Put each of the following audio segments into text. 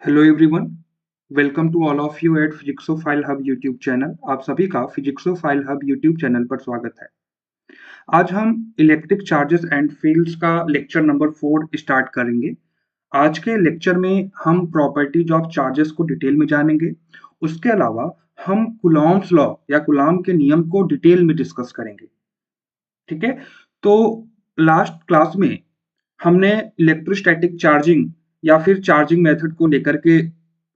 Hello everyone, welcome to all of you at Physicsophile Hub YouTube channel. आप सभी का फिजिक्सोफाइल Hub YouTube channel पर स्वागत है। आज हम इलेक्ट्रिक चार्जेस एंड फील्ड्स का लेक्चर नंबर 4 स्टार्ट करेंगे। आज के लेक्चर में हम प्रॉपर्टीज ऑफ चार्जेस को डिटेल में जानेंगे। उसके अलावा हम कूलॉम्स लॉ या कूलॉम के नियम को डिटेल में डिस्कस करेंगे। ठीक है, तो लास्ट क्लास में हमने इलेक्ट्रोस्टैटिक चार्जिंग या फिर चार्जिंग मेथड को लेकर के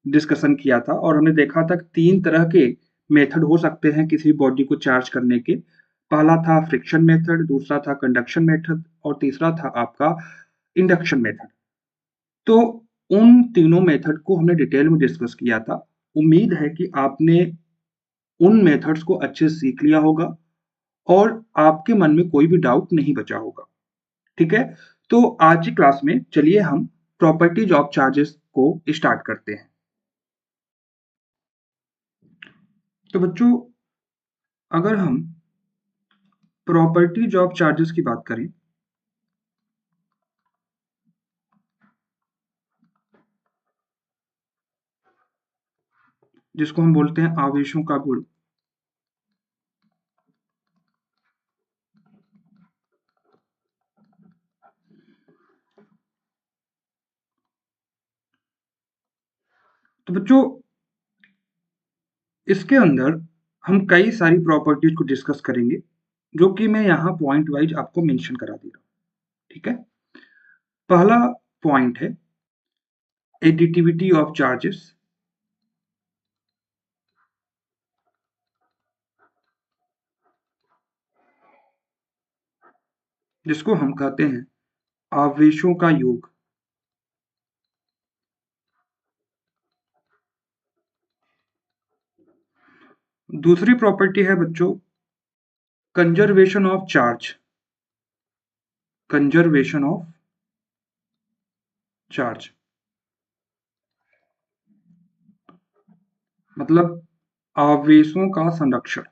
डिस्कशन किया था और हमने देखा था कि 3 तरह के मेथड हो सकते हैं किसी बॉडी को चार्ज करने के। पहला था फ्रिक्शन मेथड, दूसरा था कंडक्शन मेथड और तीसरा था आपका इंडक्शन मेथड। तो उन तीनों मेथड को हमने डिटेल में डिस्कस किया था। उम्मीद है कि आपने उन मेथड्स को अच्छे से सीख लिया होगा और आपके मन में कोई भी डाउट नहीं बचा होगा। ठीक है, तो आज की क्लास में चलिए हम प्रॉपर्टीज ऑफ चार्जेस को स्टार्ट करते हैं। तो बच्चों, अगर हम प्रॉपर्टीज ऑफ चार्जेस की बात करें जिसको हम बोलते हैं आवेशों का गुण, तो बच्चों इसके अंदर हम कई सारी प्रॉपर्टीज को डिस्कस करेंगे जो कि मैं यहाँ पॉइंट वाइज आपको मेंशन करा दे रहा हूँ। ठीक है, पहला पॉइंट है एडिटिविटी ऑफ चार्जेस, जिसको हम कहते हैं आवेशों का योग। दूसरी प्रॉपर्टी है बच्चों conservation of charge, conservation of charge मतलब आवेशों का संरक्षण।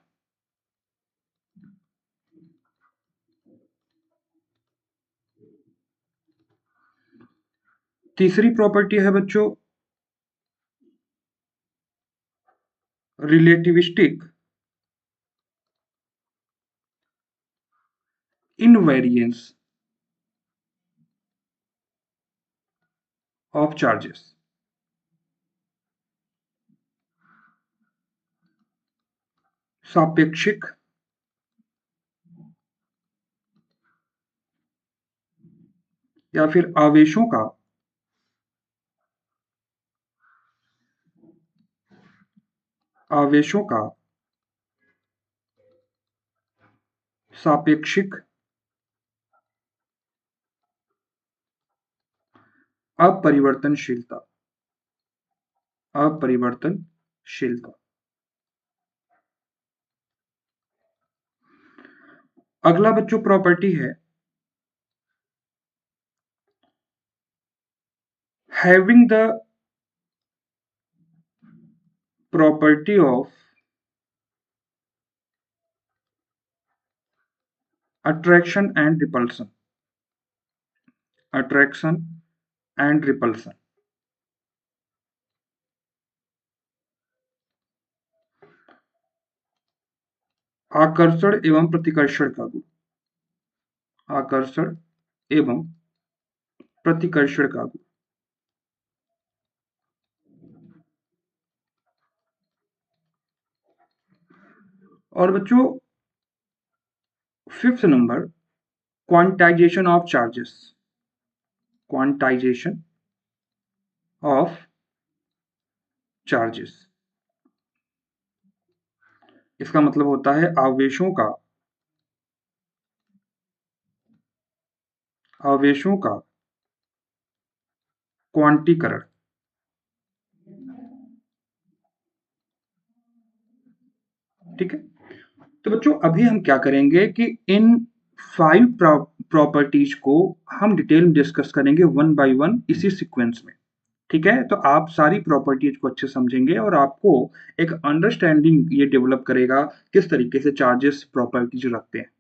तीसरी प्रॉपर्टी है बच्चों रिलेटिविस्टिक इनवेरिएंस ऑफ चार्जेस, सापेक्षिक या फिर आवेशों का सापेक्षिक अपरिवर्तनशीलता, अपरिवर्तनशीलता। अगला बच्चों प्रॉपर्टी है having the property of attraction and repulsion, attraction and repulsion. आकर्षण एवं प्रतिकर्षण का गुण, आकर्षण एवं प्रतिकर्षण का गुण। और बच्चों fifth number quantization of charges, quantization of charges. इसका मतलब होता है आवेशों का क्वांटीकरण। ठीक है, तो बच्चों अभी हम क्या करेंगे कि इन 5 प्रॉपर्टीज को हम डिटेल में डिस्कस करेंगे वन बाय वन इसी सीक्वेंस में। ठीक है, तो आप सारी प्रॉपर्टीज को अच्छे समझेंगे और आपको एक अंडरस्टैंडिंग ये डेवलप करेगा किस तरीके से चार्जेस प्रॉपर्टीज रखते हैं।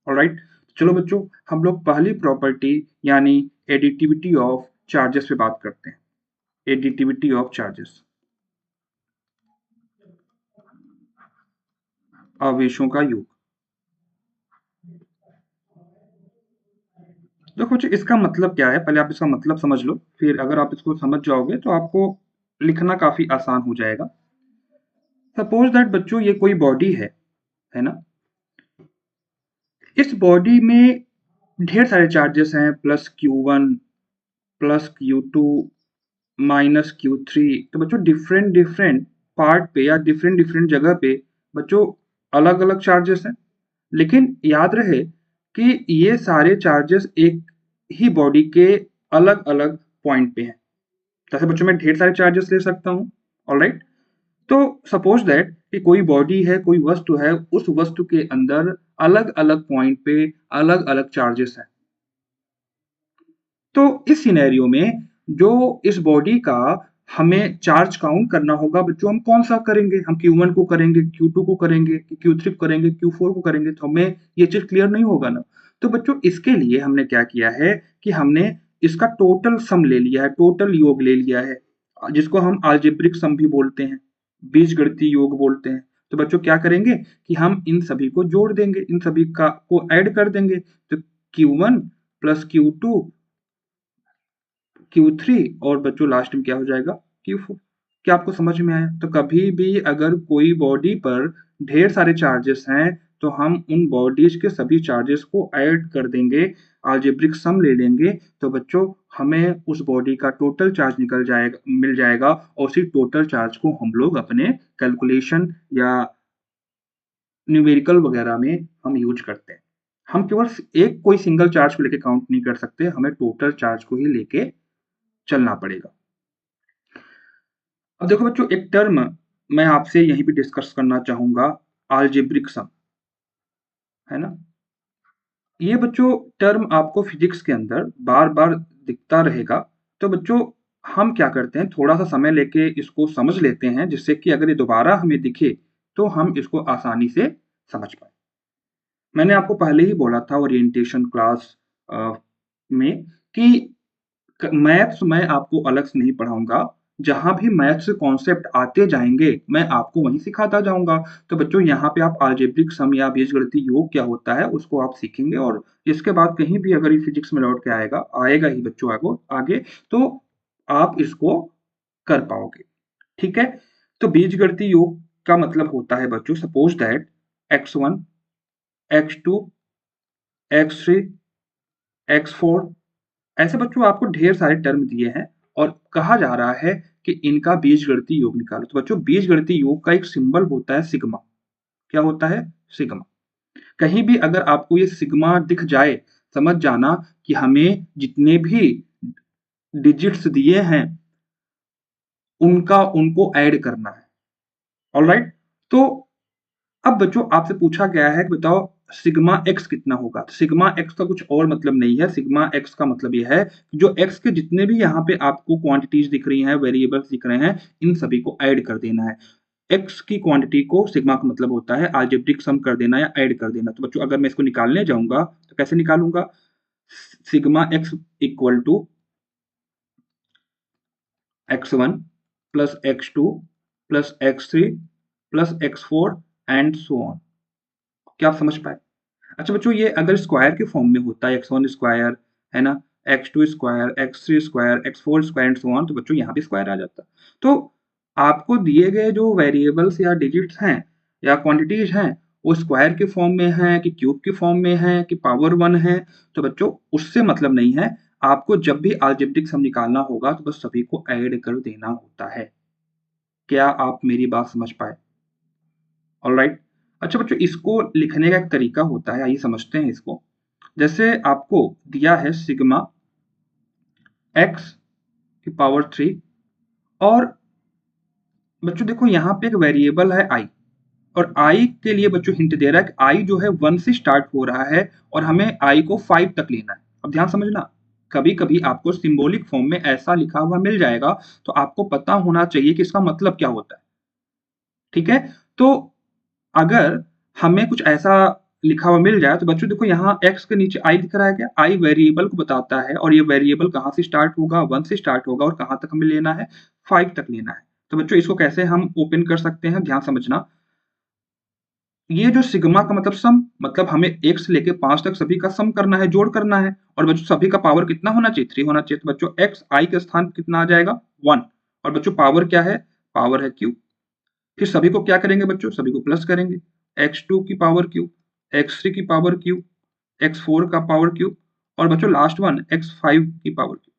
ऑलराइट, चलो बच्चों हम लोग पहली प्रॉपर्टी यानी एडिटिविटी ऑफ चार्जेस पे बात करते हैं। एडिटिविटी ऑफ चार्जेस, आवेशों का योग। देखो बच्चों इसका मतलब क्या है, पहले आप इसका मतलब समझ लो, फिर अगर आप इसको समझ जाओगे तो आपको लिखना काफी आसान हो जाएगा। सपोज दैट बच्चों ये कोई बॉडी है ना। इस बॉडी में ढेर सारे चार्जेस हैं, plus Q1 plus Q2 minus Q3। तो बच्चों डिफरेंट डिफरेंट पार्ट पे या डिफरेंट डिफरेंट जगह पे बच्चों अलग अलग चार्जेस हैं। लेकिन याद रहे कि ये सारे चार्जेस एक ही बॉडी के अलग अलग पॉइंट पे हैं। जैसे बच्चों मैं ढेर सारे चार्जेस ले सकता हूँ, ऑलराइट। तो सपोज दैट कि कोई बॉडी है, कोई वस्तु है, उस वस्तु के अंदर अलग अलग पॉइंट पे अलग अलग चार्जेस हैं। तो इस सिनेरियो में जो इस बॉडी का हमें चार्ज काउंट करना होगा बच्चों, हम कौन सा करेंगे? हम Q1 को करेंगे, Q2 को करेंगे, Q3 को करेंगे, Q4 को करेंगे? तो हमें ये चीज क्लियर नहीं होगा ना। तो बच्चों इसके लिए हमने क्या किया है कि हमने इसका टोटल सम ले लिया है, टोटल योग ले लिया है, जिसको हम अलजेब्रिक सम भी बोलते हैं, बीजगणितीय योग बोलते हैं। तो बच्चों क्या करेंगे कि हम इन सभी को जोड़ देंगे, इन सभी का को ऐड कर देंगे। तो Q1 प्लस Q2 Q3 और बच्चों लास्ट में क्या हो जाएगा Q4। क्या आपको समझ में आया? तो कभी भी अगर कोई बॉडी पर ढेर सारे चार्जेस हैं तो हम उन बॉडीज के सभी चार्जेस को ऐड कर देंगे, अलजेब्रिक सम ले लेंगे। तो बच्चों हमें उस बॉडी का टोटल चार्ज निकल जाएगा, मिल जाएगा, और उसी टोटल चार्ज को हम लोग अपने कैलकुलेशन या न्यूमेरिकल वगैरह में हम यूज करते हैं। हम केवल एक कोई सिंगल चार्ज को लेके काउंट नहीं कर सकते, हमें टोटल चार्ज को ही लेके चलना पड़ेगा। अब देखो बच्चों एक टर्म मैं आपसे यहीं पे डिस्कस करना चाहूंगा, अलजेब्रिक सम, है ना। ये बच्चों टर्म आपको फिजिक्स के अंदर बार बार दिखता रहेगा। तो बच्चों हम क्या करते हैं, थोड़ा सा समय लेके इसको समझ लेते हैं, जिससे कि अगर ये दोबारा हमें दिखे तो हम इसको आसानी से समझ पाए। मैंने आपको पहले ही बोला था ओरिएंटेशन क्लास में कि मैथ्स मैं आपको अलग से नहीं पढ़ाऊंगा, जहां भी मैथ्स कॉन्सेप्ट आते जाएंगे मैं आपको वहीं सिखाता जाऊंगा। तो बच्चों यहाँ पे आप अलजेब्रिक सम या बीजगणितीय योग क्या होता है उसको आप सीखेंगे, और इसके बाद कहीं भी अगर ये फिजिक्स में लौट के आएगा आएगा ही बच्चों आगे तो आप इसको कर पाओगे। ठीक है। तो बीजगणितीय योग का मतलब होता है बच्चों, suppose that x1 x2 x3 x4, ऐसे बच्चों आपको ढेर सारे टर्म दिए हैं और कहा जा रहा है कि इनका बीजगणितीय योग निकालो। तो बच्चों बीजगणितीय योग का एक सिंबल होता है सिग्मा। क्या होता है? सिग्मा। कहीं भी अगर आपको ये सिग्मा दिख जाए, समझ जाना कि हमें जितने भी डिजिट्स दिए हैं उनको ऐड करना है। ऑलराइट। तो अब बच्चों आपसे पूछा गया है कि बताओ सिग्मा एक्स कितना होगा। तो सिग्मा एक्स का कुछ और मतलब नहीं है, सिग्मा एक्स का मतलब यह है कि जो एक्स के जितने भी यहाँ पे आपको क्वांटिटीज दिख रही हैं, वेरिएबल्स दिख रहे हैं, इन सभी को ऐड कर देना है। एक्स की क्वांटिटी को सिग्मा का मतलब होता है अलजेब्रिक सम कर देना या ऐड कर देना। तो बच्चों अगर मैं इसको निकालने जाऊंगा तो कैसे निकालूंगा? Sigma x equal to x1 plus x2 plus x3 plus x4 and so on. क्या आप समझ पाए? अच्छा बच्चों ये अगर स्क्वायर के फॉर्म में होता है, x1 स्क्वायर, है ना, x2 square, x3 square, x4 square and so on, तो बच्चों यहाँ भी स्क्वायर आ जाता। तो आपको दिए गए जो वेरिएबल्स या डिजिट्स हैं या क्वांटिटीज हैं वो स्क्वायर के फॉर्म में है कि क्यूब के फॉर्म में है कि पावर 1 है, तो बच्चों उससे मतलब नहीं है। आपको जब भी अलजेब्रिक सम निकालना होगा तो बस सभी को ऐड कर देना होता है। क्या आप मेरी बात समझ पाए? ऑलराइट। अच्छा बच्चों इसको लिखने का एक तरीका होता है, आइए समझते हैं इसको। जैसे आपको दिया है सिग्मा एक्स की पावर 3, और बच्चों देखो यहाँ पे एक वेरिएबल है आई, और आई के लिए बच्चों हिंट दे रहा है कि आई जो है 1 से स्टार्ट हो रहा है और हमें आई को 5 तक लेना है। अब ध्यान समझना, कभी कभी आपको सिंबॉलिक फॉर्म में ऐसा लिखा हुआ मिल जाएगा तो आपको पता होना चाहिए कि इसका मतलब क्या होता है। ठीक है। तो अगर हमें कुछ ऐसा लिखा हुआ मिल जाए तो बच्चों देखो यहाँ x के नीचे i दिख रहा है क्या? i वेरिएबल को बताता है और ये वेरिएबल कहाँ से स्टार्ट होगा, 1 से स्टार्ट होगा और कहाँ तक हमें लेना है, 5 तक लेना है। तो बच्चों इसको कैसे हम ओपन कर सकते हैं, ध्यान समझना। ये जो सिग्मा का मतलब सम, मतलब हमें 1 से लेके 5 तक सभी का सम करना है, जोड़ करना है। और बच्चों सभी का पावर कितना होना चाहिए, 3 होना चाहिए। तो बच्चों x i के स्थान कितना आ जाएगा, 1। और बच्चों पावर क्या है, पावर है q। फिर सभी को क्या करेंगे बच्चों, सभी को प्लस करेंगे, x2 की पावर q, x3 की पावर q, x4 का पावर q और बच्चों लास्ट वन x5 की पावर q।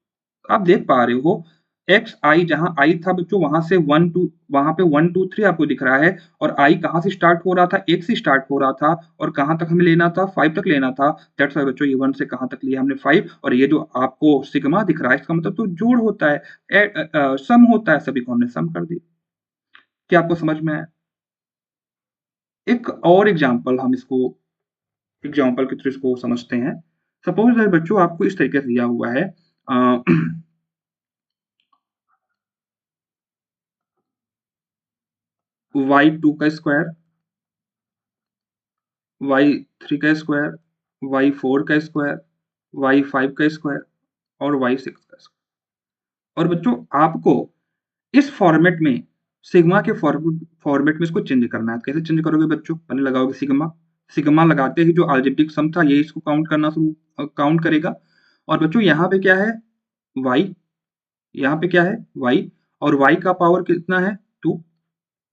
आप देख पा रहे हो एक्स आई जहां आई था बच्चों वहां से 1 2 वहां पे 1 2 3 आपको दिख रहा है और आई कहां से स्टार्ट हो रहा था, 1 से स्टार्ट हो रहा था और कहां तक हमें लेना था, 5 तक लेना था। दैट्स व्हाई बच्चों ये 1 से कहां तक लिया हमने, 5। और ये जो आपको सिग्मा दिख रहा है इसका मतलब तो जोड़ होता है, सम होता है, सभी को हमने सम कर दिया। क्या आपको समझ में आया? एक और एग्जांपल हम इसको एग्जांपल के थ्रू इसको समझते हैं। सपोज दैट बच्चों आपको इस तरीके से दिया हुआ है y2 का स्क्वायर, y3 का स्क्वायर, y4 का स्क्वायर, y5 का स्क्वायर और y6 का स्क्वायर। और बच्चों आपको इस फॉर्मेट में सिग्मा के फॉर्मेट में इसको चेंज करना है। कैसे चेंज करोगे बच्चों, पहले लगाओगे सिग्मा, सिग्मा लगाते ही जो अलजेब्रिक सम था ये इसको काउंट करना शुरू काउंट करेगा। और बच्चों यहाँ पे क्या है, y, यहाँ पे क्या है y और y का पावर कितना है, 2।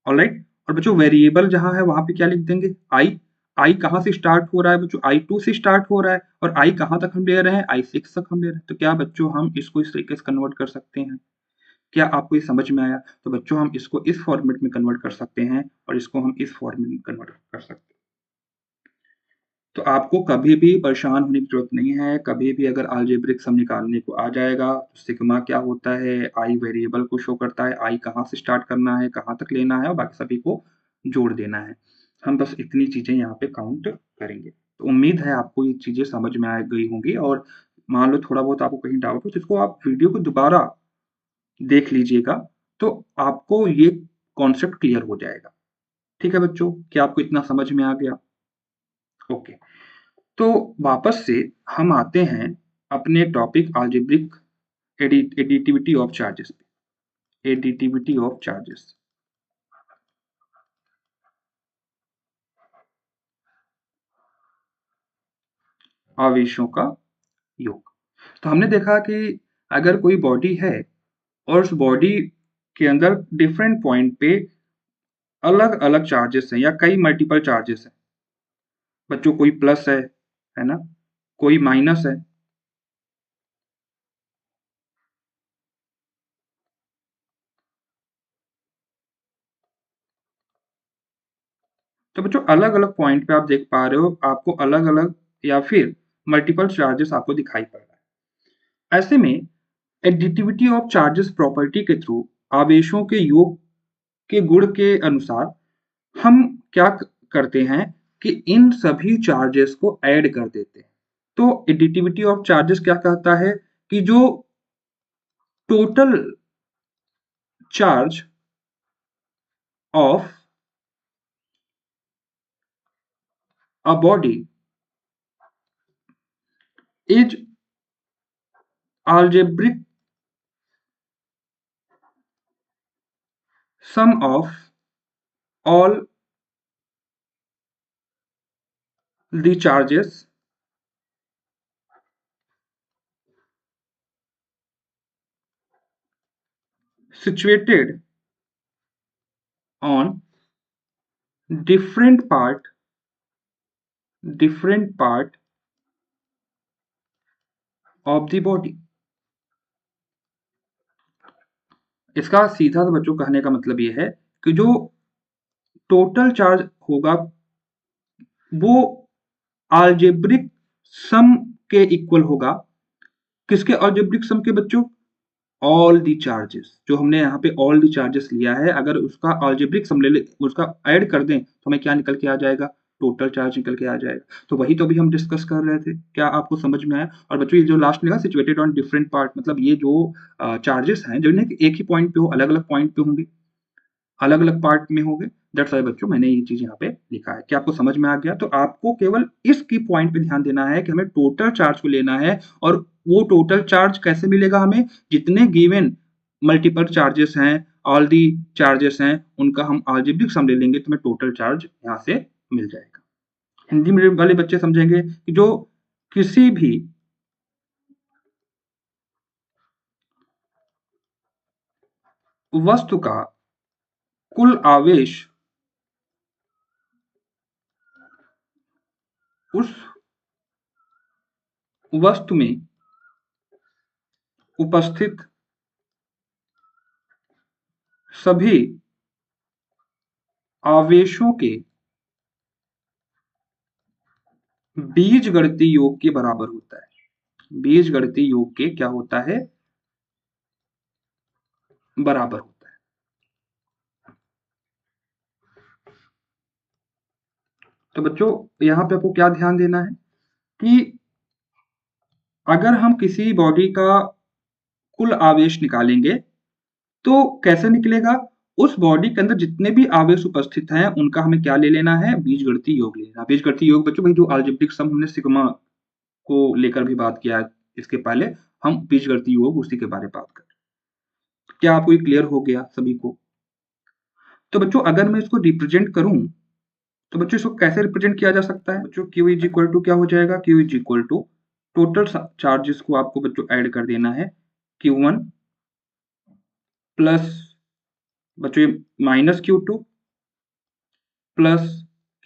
ऑलराइट। और बच्चों वेरिएबल जहां है वहां पे क्या लिख देंगे, आई कहां से स्टार्ट हो रहा है बच्चों, i2 से स्टार्ट हो रहा है और आई कहां तक हम ले रहे हैं, i6 तक हम ले रहे हैं। तो क्या बच्चों हम इसको इस तरीके से कन्वर्ट कर सकते हैं? क्या आपको ये समझ में आया? तो बच्चों हम इसको इस फॉर्मेट में कन्वर्ट कर सकते हैं और इसको हम इस फॉर्मेट में कन्वर्ट कर सकते हैं। तो आपको कभी भी परेशान होने की जरूरत नहीं है। कभी भी अगर अलजेब्रिक सम निकालने को आ जाएगा तो सिग्मा क्या होता है, आई वेरिएबल को शो करता है, आई कहाँ से स्टार्ट करना है, कहाँ तक लेना है और बाकी सभी को जोड़ देना है। हम बस इतनी चीजें यहाँ पे काउंट करेंगे। तो उम्मीद है आपको ये चीजें समझ में आ गई होंगी। और मान लो थोड़ा बहुत आपको कहीं डाउट हो तो इसको आप वीडियो को दोबारा देख लीजिएगा तो आपको ये कॉन्सेप्ट क्लियर हो जाएगा। ठीक है बच्चों, क्या आपको इतना समझ में आ गया? ओके। तो वापस से हम आते हैं अपने topic algebraic additivity of charges पे। एडिटिविटी ऑफ चार्जेस, आवेशों का योग। तो हमने देखा कि अगर कोई बॉडी है और उस बॉडी के अंदर डिफरेंट पॉइंट पे अलग अलग चार्जेस हैं या कई मल्टीपल चार्जेस हैं बच्चों, कोई प्लस है ना, कोई माइनस है। तो बच्चों अलग अलग पॉइंट पे आप देख पा रहे हो आपको अलग अलग या फिर मल्टीपल चार्जेस आपको दिखाई पड़ रहा है। ऐसे में एडिटिविटी ऑफ चार्जेस प्रॉपर्टी के थ्रू आवेशों के योग के गुण के अनुसार हम क्या करते हैं कि इन सभी चार्जेस को ऐड कर देते हैं। तो एडिटिविटी ऑफ चार्जेस क्या कहता है कि जो total charge of a body is algebraic sum of all the charges situated on different part of the body। इसका सीधा तो बच्चों कहने का मतलब ये है कि जो टोटल चार्ज होगा वो अलजेब्रिक सम के इक्वल होगा। किसके अलजेब्रिक सम के बच्चों, ऑल दी चार्जेस। जो हमने यहाँ पे ऑल दी चार्जेस लिया है अगर उसका अलजेब्रिक सम ले उसका ऐड कर दें तो हमें क्या निकल के आ जाएगा, टोटल चार्ज निकल के आ जाएगा। तो वही तो भी हम डिस्कस कर रहे थे। क्या आपको समझ में आया? और बच्चों ये जो लास्ट में लिखा सिचुएटेड ऑन डिफरेंट पार्ट, मतलब ये जो चार्जेस हैं जो एक ही पॉइंट पे हो, अलग अलग पॉइंट पे होंगे, अलग अलग पार्ट में होंगे। दैट्स वाई बच्चों मैंने ये चीज यहाँ पे लिखा है। क्या आपको समझ में आ गया? तो आपको केवल इस की पॉइंट पे ध्यान देना है कि हमें टोटल चार्ज को लेना है, और वो टोटल चार्ज कैसे मिलेगा हमें? जितने गिवन मल्टीपल चार्जेस हैं, ऑल दी चार्जेस हैं, उनका हम अलजेब्रिक सम ले लेंगे तो हमें टोटल चार्ज यहाँ से मिल जाएगा। हिंदी मीडियम वाले बच्चे समझेंगे कि जो किसी भी वस्तु का कुल आवेश उस वस्तु में उपस्थित सभी आवेशों के बीजगणितीय योग के बराबर होता है। बीजगणितीय योग के क्या होता है? बराबर होता है। तो बच्चों यहाँ पे आपको क्या ध्यान देना है कि अगर हम किसी बॉडी का कुल आवेश निकालेंगे तो कैसे निकलेगा? उस बॉडी के अंदर जितने भी आवेश उपस्थित हैं उनका हमें क्या ले लेना है? बीजगणितीय योग ले लेना। बीजगणितीय योग बच्चों भाई जो अलजेब्रिक सम हमने सिग्मा को लेकर भी बात किया है, इसके पहले हम बीजगणितीय योग उसी के बारे में बात कर। क्या आपको ये क्लियर हो गया सभी को? तो बच्चों अगर मैं इसको रिप्रेजेंट करूं तो बच्चों इसको कैसे रिप्रेजेंट किया जा सकता है? बच्चों Q इज इक्वल टू क्या हो जाएगा? Q is equal to total charges को आपको बच्चों ऐड कर देना है, Q1 प्लस बच्चों minus Q2 plus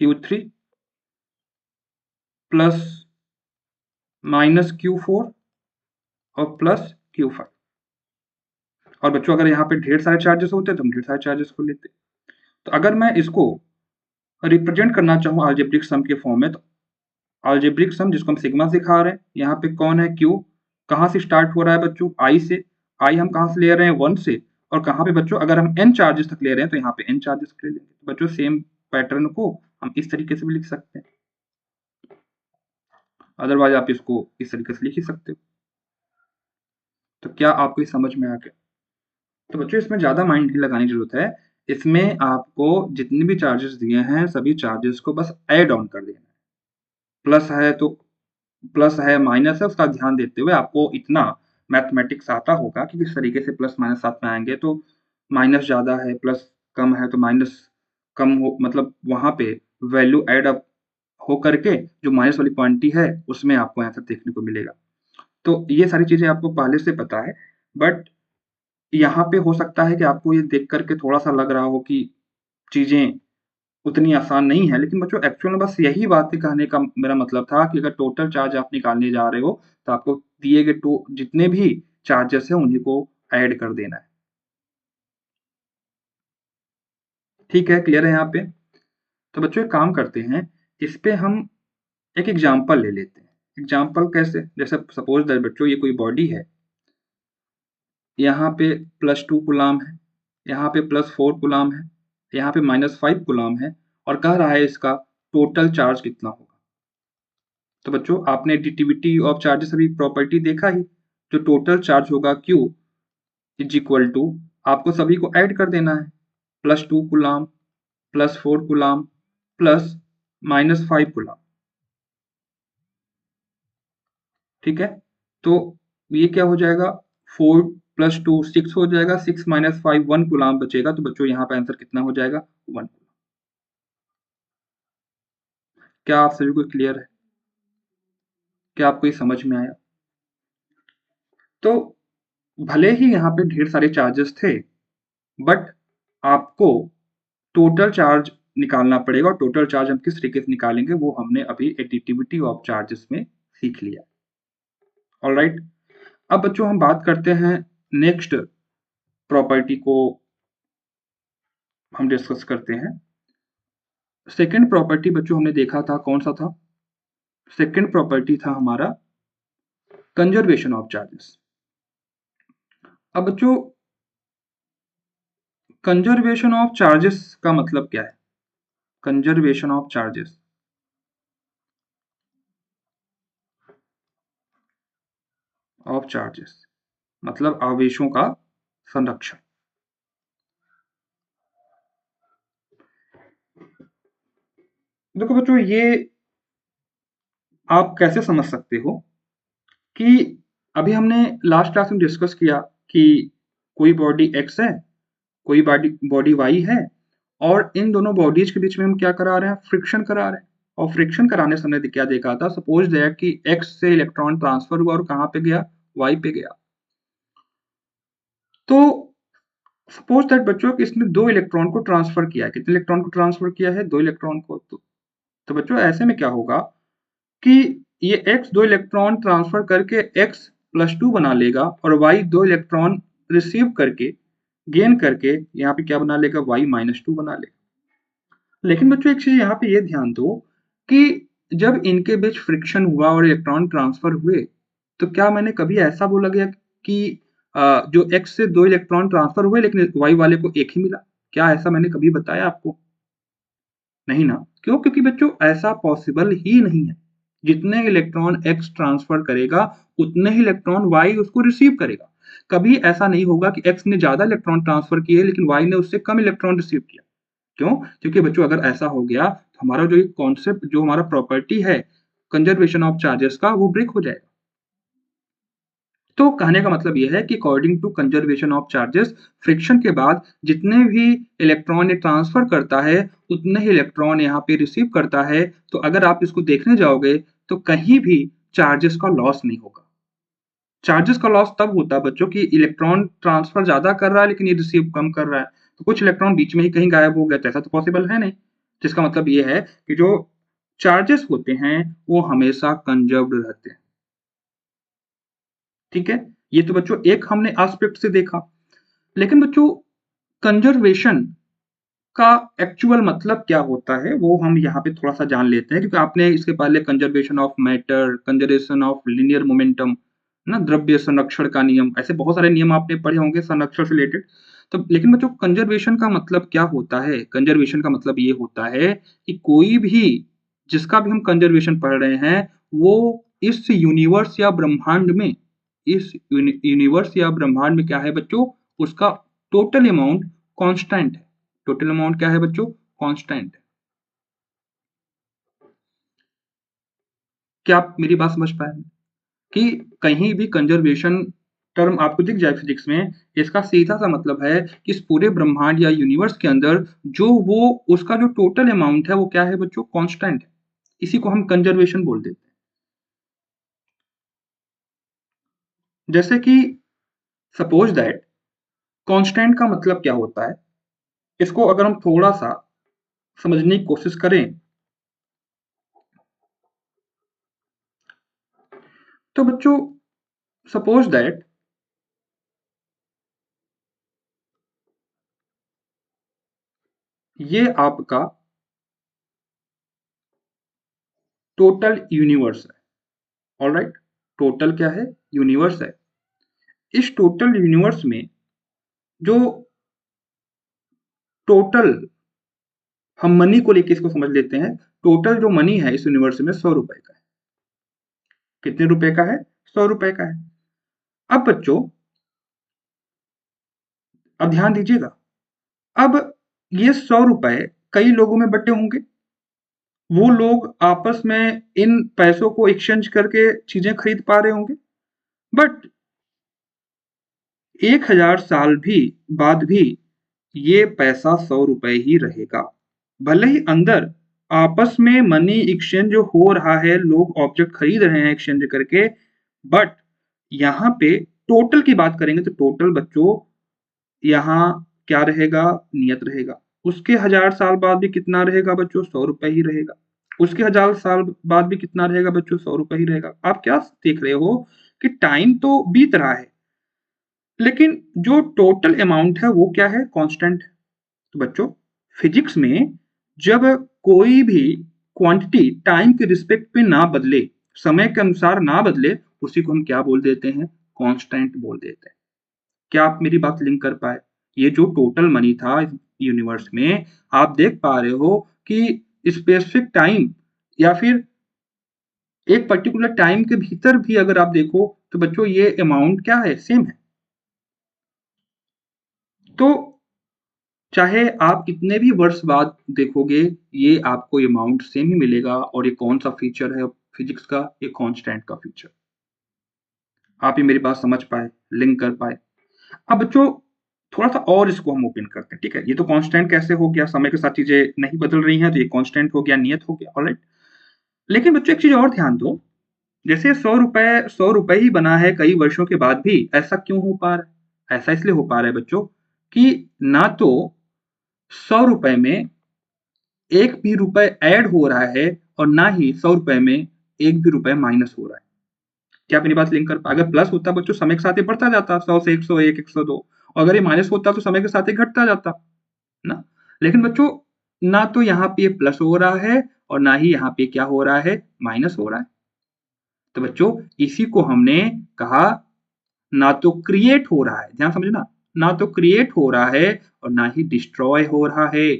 Q3 plus minus Q4 और प्लस Q5। और बच्चों अगर यहाँ पे ढेर सारे चार्जेस होते तो हम ढेर सारे चार्जेस को लेते। तो अगर मैं इसको रिप्रेजेंट करना चाहूँ अलजेब्रिक सम के फॉर्म में, तो अलजेब्रिक सम जिसको हम सिग्मा सिखा रहे हैं, यहाँ पे कौन है? Q। कहाँ से स्टार्ट हो रहा है बच्चों? I से। I हम कहाँ से ले रहे हैं? 1 से। और कहाँ पे बच्चों? अगर हम n चार्जेस तक ले रहे हैं तो यहाँ पे n चार्जेस ले लेंगे। तो बच्चों सेम पैटर्न को हम इस तरीके से भी लिख सकते हैं, अदरवाइज आप इसको इस तरीके से लिख ही सकते हो। तो क्या आपको ये समझ में आ गया? तो बच्चों इसमें ज़्यादा माइंड नहीं लगाने की जरूरत है। इसमें आपको जितने भी चार्जेस दिए हैं सभी चार्जेस को बस ऐड ऑन कर देना है। प्लस है तो प्लस है, माइनस है, उसका ध्यान देते हुए आपको इतना मैथमेटिक्स आता होगा कि किस तरीके से प्लस माइनस साथ में आएंगे। तो माइनस ज़्यादा है, प्लस कम है, तो माइनस कम हो, मतलब वहाँ पे वैल्यू एड अप हो करके जो माइनस वाली क्वांटिटी है उसमें आपको आंसर देखने को मिलेगा। तो ये सारी चीज़ें आपको पहले से पता है, बट यहाँ पे हो सकता है कि आपको ये देख करके थोड़ा-सा लग रहा हो कि चीज़ें उतनी आसान नहीं है। लेकिन बच्चों एक्चुअल में बस यही बातें कहने का मेरा मतलब था कि अगर टोटल चार्ज आप निकालने जा रहे हो तो आपको दिए गए जितने भी चार्जेस हैं उन्हीं को ऐड कर देना है। ठीक है, क्लियर है यहाँ पे? तो बच्चों एक काम करते हैं, इस पे हम एक एग्जांपल ले लेते हैं। एग्जांपल कैसे? जैसे सपोज दैट बच्चों ये कोई बॉडी है, यहाँ पे +2 कूलाम है, यहाँ पे +4 कूलाम है, यहाँ पे -5 कूलाम है, और कह रहा है इसका टोटल चार्ज कितना होगा। तो बच्चों आपने एडिटिविटी ऑफ चार्जेस अभी प्रॉपर्टी देखा ही, जो टोटल चार्ज होगा Q इज इक्वल टू आपको सभी को ऐड कर देना है, +2 कूलाम +4 कूलाम प्लस -5 कूलाम। ठीक है, तो ये क्या हो जाएगा? 4 + 2 6 हो जाएगा, 6 - 5 1 कूलाम बचेगा। तो बच्चों यहाँ पे आंसर कितना हो जाएगा? 1। क्या आप सभी को क्लियर है? क्या आपको ये समझ में आया? तो भले ही यहाँ पे ढेर सारे चार्जेस थे, बट आपको टोटल चार्ज निकालना पड़ेगा, और टोटल चार्ज हम किस तरीके से निकालेंगे वो हमने अभी एडिटिविटी ऑफ चार्जेस में सीख लिया। ऑलराइट, अब बच्चों हम बात करते हैं नेक्स्ट प्रॉपर्टी को हम डिस्कस करते हैं। सेकंड प्रॉपर्टी बच्चों हमने देखा था, कौन सा था? सेकंड प्रॉपर्टी था हमारा कंजर्वेशन ऑफ चार्जेस। अब बच्चों कंजर्वेशन ऑफ चार्जेस का मतलब क्या है? कंजर्वेशन ऑफ चार्जेस मतलब आवेशों का संरक्षण। देखो बच्चों, ये आप कैसे समझ सकते हो कि अभी हमने लास्ट क्लास में डिस्कस किया कि कोई बॉडी एक्स है, कोई बॉडी बॉडी वाई है, और इन दोनों बॉडीज के बीच में हम क्या करा रहे हैं, फ्रिक्शन करा रहे हैं। और फ्रिक्शन कराने से हमने क्या देखा था, सपोज दैट कि एक्स से इलेक्ट्रॉन ट्रांसफर हुआ और कहाँ पे गया, वाई पे गया। तो सपोज दैट बच्चों कि इसने दो इलेक्ट्रॉन को ट्रांसफर किया है। कितने इलेक्ट्रॉन को ट्रांसफर किया है, दो इलेक्ट्रॉन को। तो बच्चों ऐसे में क्या होगा कि ये x दो इलेक्ट्रॉन ट्रांसफर करके x प्लस टू बना लेगा और y दो इलेक्ट्रॉन रिसीव करके गेन करके यहाँ पे क्या बना लेगा, y माइनस टू बना लेगा। लेकिन बच्चों एक चीज यहाँ पे ये ध्यान दो कि जब इनके बीच फ्रिक्शन हुआ और इलेक्ट्रॉन ट्रांसफर हुए, तो क्या मैंने कभी ऐसा बोला गया कि जो x से दो इलेक्ट्रॉन ट्रांसफर हुए लेकिन y वाले को एक ही मिला? क्या ऐसा मैंने कभी बताया आपको? नहीं ना। क्यों? क्योंकि बच्चों ऐसा पॉसिबल ही नहीं है। जितने इलेक्ट्रॉन x ट्रांसफर करेगा उतने ही इलेक्ट्रॉन y उसको रिसीव करेगा। कभी ऐसा नहीं होगा कि x ने ज्यादा इलेक्ट्रॉन ट्रांसफर किए लेकिन y ने उससे कम इलेक्ट्रॉन रिसीव किया। क्यों? क्योंकि बच्चों अगर ऐसा हो गया तो हमारा जो एक कॉन्सेप्ट, जो हमारा प्रॉपर्टी है कंजर्वेशन ऑफ चार्जेस का, वो ब्रेक हो जाएगा। तो कहने का मतलब यह है कि according to conservation of charges, friction के बाद जितने भी इलेक्ट्रॉन ये ट्रांसफर करता है उतने ही इलेक्ट्रॉन यहाँ पे रिसीव करता है। तो अगर आप इसको देखने जाओगे तो कहीं भी चार्जेस का लॉस नहीं होगा। चार्जेस का लॉस तब होता है बच्चों कि इलेक्ट्रॉन ट्रांसफर ज्यादा कर रहा है लेकिन ये रिसीव कम कर रहा है, तो कुछ इलेक्ट्रॉन बीच में ही कहीं गायब हो गया, तो ऐसा तो पॉसिबल है नहीं। जिसका मतलब ये है कि जो चार्जेस होते हैं वो हमेशा कंजर्व्ड रहते हैं। ठीक है, ये तो बच्चों एक हमने एस्पेक्ट से देखा। लेकिन बच्चों कंजर्वेशन का एक्चुअल मतलब क्या होता है वो हम यहाँ पे थोड़ा सा जान लेते हैं, क्योंकि आपने इसके पहले conservation of matter, conservation of linear momentum, ना द्रव्य संरक्षण का नियम, ऐसे बहुत सारे नियम आपने पढ़े होंगे संरक्षण से रिलेटेड। तो लेकिन बच्चों कंजर्वेशन का मतलब क्या होता है? कंजर्वेशन का मतलब ये होता है कि कोई भी, जिसका भी हम कंजर्वेशन पढ़ रहे हैं, वो इस यूनिवर्स या ब्रह्मांड में, इस यूनिवर्स या ब्रह्मांड में क्या है बच्चों, उसका टोटल अमाउंट कांस्टेंट है। टोटल अमाउंट क्या है बच्चों? कांस्टेंट है। क्या आप मेरी बात समझ पाए कि कहीं भी कंजर्वेशन टर्म आपको दिख जाए फिजिक्स में, इसका सीधा सा मतलब है कि इस पूरे ब्रह्मांड या यूनिवर्स के अंदर जो वो उसका जो टोटल अमाउंट है वो क्या है बच्चों? कांस्टेंट है। इसी को हम कंजर्वेशन बोल देते हैं। जैसे कि सपोज दैट कांस्टेंट का मतलब क्या होता है, इसको अगर हम थोड़ा सा समझने की कोशिश करें तो बच्चों सपोज दैट ये आपका टोटल यूनिवर्स है। ऑलराइट, टोटल क्या है? यूनिवर्स है। इस टोटल यूनिवर्स में जो टोटल, हम मनी को लेके इसको समझ लेते हैं, टोटल जो मनी है इस यूनिवर्स में 100 रुपए का है। कितने रुपए का है? 100 रुपए का है। अब बच्चों अब ध्यान दीजिएगा, अब ये 100 रुपए कई लोगों में बटे होंगे। वो लोग आपस में इन पैसों को एक्सचेंज करके चीजें खरीद पा रहे होंगे। बट 1000 साल भी बाद भी ये पैसा 100 रुपए ही रहेगा। भले ही अंदर आपस में मनी एक्सचेंज जो हो रहा है, लोग ऑब्जेक्ट खरीद रहे हैं एक्सचेंज करके, बट यहाँ पे टोटल की बात करेंगे तो टोटल बच्चों यहाँ क्या रहेगा? नियत रहेगा। उसके 1000 साल बाद भी कितना रहेगा बच्चों? 100 रुपए ही रहेगा। उसके 1000 साल बाद भी कितना रहेगा बच्चों? 100 रुपए ही रहेगा। आप क्या देख रहे हो कि टाइम तो बीत रहा है लेकिन जो टोटल अमाउंट है वो क्या है? कांस्टेंट है। तो बच्चों फिजिक्स में जब कोई भी क्वांटिटी टाइम के रिस्पेक्ट पे ना बदले, समय के अनुसार ना बदले, उसी को हम क्या बोल देते हैं? कांस्टेंट बोल देते हैं। क्या आप मेरी बात लिंक कर पाए? ये जो टोटल मनी था इस यूनिवर्स में, आप देख पा रहे हो कि स्पेसिफिक टाइम या फिर एक पर्टिकुलर टाइम के भीतर भी अगर आप देखो तो बच्चों ये अमाउंट क्या है? सेम है। तो चाहे आप कितने भी वर्ष बाद देखोगे, ये आपको अमाउंट सेम ही मिलेगा। और ये कौन सा फीचर है फिजिक्स का? ये कांस्टेंट का फीचर। आप ये मेरी बात समझ पाए, लिंक कर पाए? अब बच्चों थोड़ा सा और इसको हम ओपन करते हैं, ठीक है? ये तो कांस्टेंट कैसे हो गया, समय के साथ चीजें नहीं बदल रही हैं तो ये कांस्टेंट हो गया, नियत हो गया, ऑलराइट। लेकिन बच्चों एक चीज और ध्यान दो, जैसे 100 रुपए ही बना है कई वर्षों के बाद भी, ऐसा क्यों हो पा रहा है? ऐसा इसलिए हो पा रहा है बच्चों कि ना तो 100 रुपए में एक भी रुपए ऐड हो रहा है और ना ही 100 रुपए में एक भी रुपए माइनस हो रहा है। क्या आप मेरी बात लिंक कर पा? अगर प्लस होता बच्चों समय के साथ ये बढ़ता जाता, 100 से 101, 102। और अगर ये माइनस होता तो समय के साथ ये घटता जाता ना। लेकिन बच्चों ना तो यहाँ पे प्लस हो रहा है और ना ही यहाँ पे क्या हो रहा है, माइनस हो रहा है। तो बच्चों इसी को हमने कहा, ना तो क्रिएट हो रहा है, ध्यान समझना, ना तो क्रिएट हो रहा है और ना ही डिस्ट्रॉय हो रहा है।